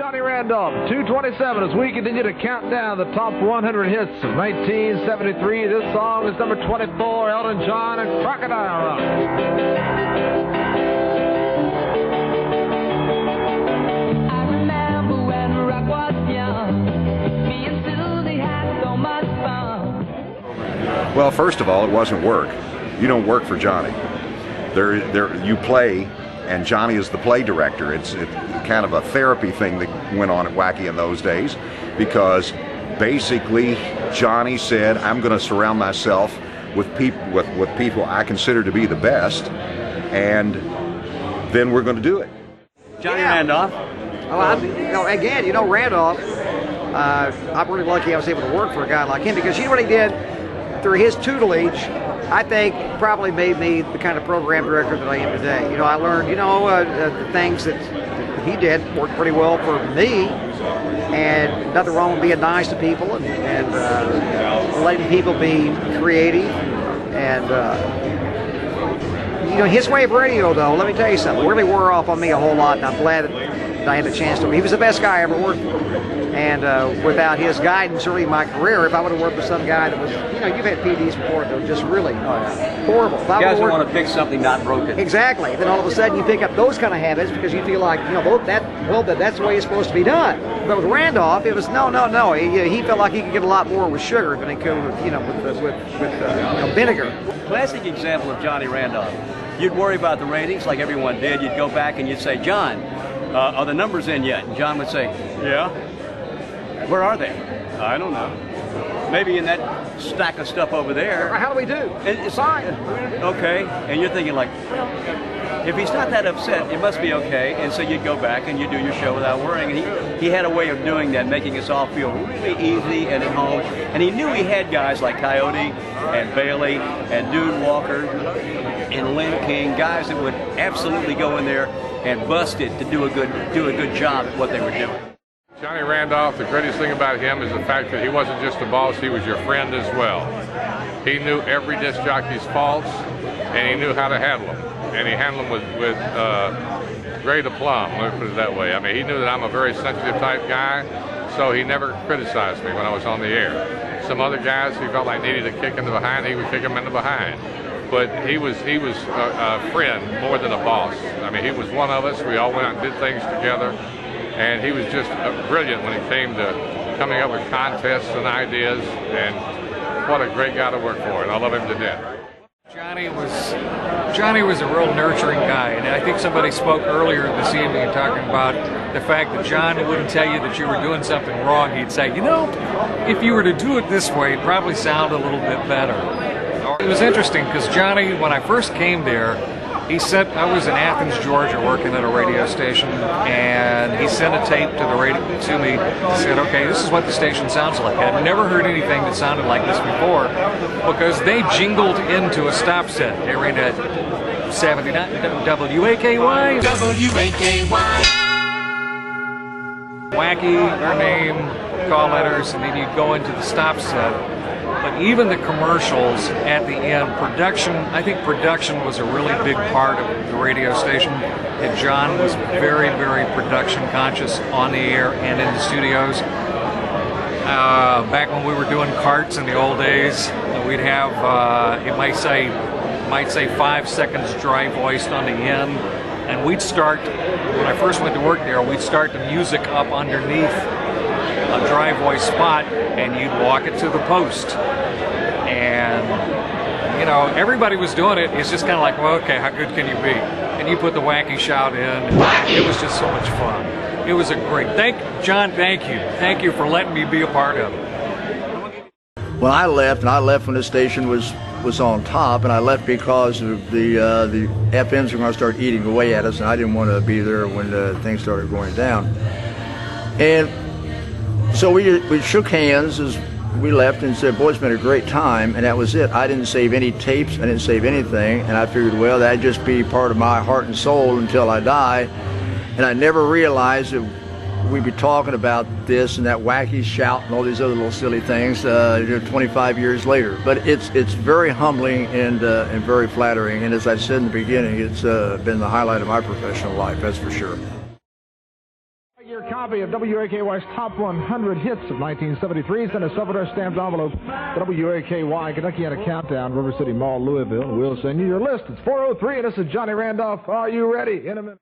Johnny Randolph, 227, as we continue to count down the top 100 hits of 1973. This song is number 24, Elton John and Crocodile Rock. I remember when rock was young, me and Susie had so much fun. Well, first of all, it wasn't work. You don't work for Johnny. You play, and Johnny is the play director. It's kind of a therapy thing that went on at WAKY in those days, because basically Johnny said, I'm going to surround myself with people I consider to be the best, and then we're going to do it. Johnny Randolph. Well, again, Randolph, I'm really lucky I was able to work for a guy like him, because you know what he did? Through his tutelage, I think probably made me the kind of program director that I am today. I learned, the things that he did worked pretty well for me, and nothing wrong with being nice to people and letting people be creative. And, his way of radio, though, let me tell you something, really wore off on me a whole lot, and I'm glad that I had the chance to. He was the best guy I ever worked for. And without his guidance early in my career, if I would have worked with some guy that was, you've had PDs before that were just really horrible. You guys want to fix something not broken. Exactly. Then all of a sudden you pick up those kind of habits because you feel like, that's the way it's supposed to be done. But with Randolph, it was no. He felt like he could get a lot more with sugar than he could with, with vinegar. Classic example of Johnny Randolph. You'd worry about the ratings like everyone did. You'd go back and you'd say, John, are the numbers in yet? And John would say, yeah. Where are they? I don't know. Maybe in that stack of stuff over there. How do we do? It's fine. Okay. And you're thinking like, well, if he's not that upset, it must be okay. And so you'd go back and you do your show without worrying. And he had a way of doing that, making us all feel really easy and at home. And he knew he had guys like Coyote and Bailey and Dude Walker and Lynn King, guys that would absolutely go in there and bust it to do a good job at what they were doing. Johnny Randolph, the greatest thing about him is the fact that he wasn't just a boss, he was your friend as well. He knew every disc jockey's faults, and he knew how to handle them. And he handled them with great aplomb, let me put it that way. I mean, he knew that I'm a very sensitive type guy, so he never criticized me when I was on the air. Some other guys, he felt like needed a kick in the behind, he would kick him in the behind. But he was a friend more than a boss. I mean, he was one of us. We all went out and did things together. And he was just brilliant when it came to coming up with contests and ideas, and what a great guy to work for, and I love him to death. Johnny was a real nurturing guy, and I think somebody spoke earlier this evening talking about the fact that John wouldn't tell you that you were doing something wrong. He'd say, if you were to do it this way, it'd probably sound a little bit better. It was interesting because Johnny, when I first came there, he said, I was in Athens, Georgia, working at a radio station, and he sent a tape to me. He said, okay, this is what the station sounds like. I've never heard anything that sounded like this before, because they jingled into a stop set. They ran at 79 WAKY. WAKY, their name, call letters, and then you'd go into the stop set. But even the commercials at the end, I think production was a really big part of the radio station. And John was very, very production conscious on the air and in the studios. Back when we were doing carts in the old days, we'd have, it might say 5 seconds dry voiced on the end. And we'd start, when I first went to work there, we'd start the music up underneath a dry voice spot, and you'd walk it to the post. And, everybody was doing it. It's just kind of like, well, okay, how good can you be? And you put the WAKY shout in. It was just so much fun. It was a great, John, thank you. Thank you for letting me be a part of it. When I left when the station was on top, and I left because of the FMs were going to start eating away at us, and I didn't want to be there when things started going down. And so we shook hands as we left and said, boy, it's been a great time, and that was it. I didn't save any tapes, I didn't save anything, and I figured, well, that'd just be part of my heart and soul until I die. And I never realized that we'd be talking about this and that WAKY shout and all these other little silly things 25 years later. But it's very humbling and very flattering, and as I said in the beginning, it's been the highlight of my professional life, that's for sure. Your copy of WAKY's Top 100 Hits of 1973, send a Silver stamped envelope to WAKY, Kentuckiana Countdown, River City Mall, Louisville. We'll send you your list. It's 4:03, and this is Johnny Randolph. Are you ready? In a minute.